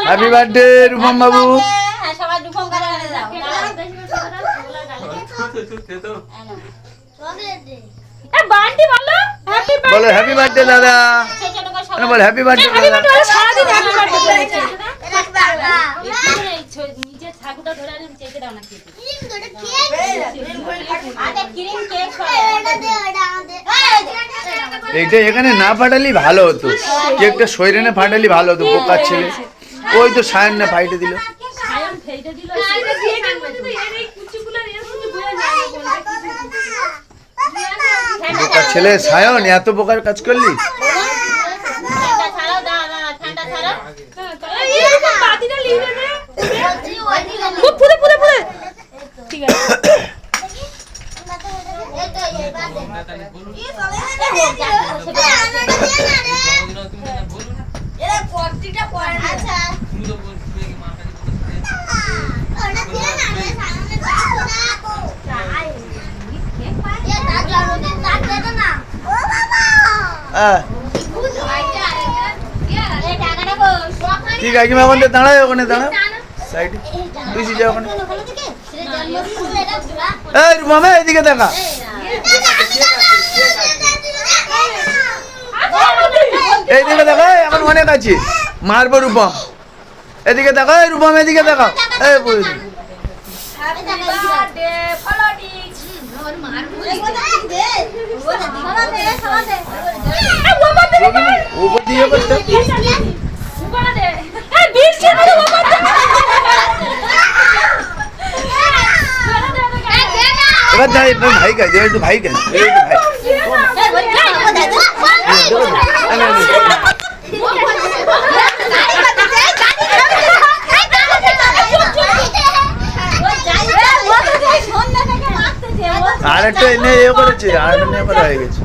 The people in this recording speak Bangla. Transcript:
হ্যাপি বার্থডে রূপম বাবু। হ্যাঁ সবাই রূপম গালে গালে যাও। এ বান্টি বলো হ্যাপি বার্থডে। বলো হ্যাপি বার্থডে দাদা। ছোট ছোট করে সবাই বল হ্যাপি বার্থডে হ্যাপি দাদা। বার্থডে সারাদিন হ্যাপি বার্থডে বলেছে। নিজের ছাগুটা ধরে আনি চেকে দাও না কেটে। আরে ক্রিম কেক এইটা এখানে না ফাটালি ভালো হতো, কেকটা সৈরেনে ফাটালি ভালো হতো, বোকার ছেলে। ওই তো সায়ন না ফাইটে দিল, সায়ন ফেইটে দিল। বোকার ছেলে সায়ন, এত বোকার কাজ করলি। ঠান্ডা ছাড়াও দাও না, ঠান্ডা ছাড়াও। এরকম বাতিটা লিখে দে। খুব পুরে পুরে পুরে। ঠিক আছে। ঠিক আছে, কাকিমা ওখানে দাঁড়ায়, ওখানে দাঁড়াও সাইডে, তুই যা ওখানে। এই রূপম এদিকে দেখা, এইদিকে দেখা, এখন অনেক আছে, মারবো রূপম। এদিকে দেখো, এই রূপম এদিকে দেখো, এই বই উপর দিয়ে করতে। এই বৃষ্টি পুরো বাবা। এবার দাঁড়িয়ে ভাই কাজ, একটু ভাই কাজ, একটু ভাই। আর একটা এনে এ করেছে, আর একটা নিয়ে করা হয়ে গেছে।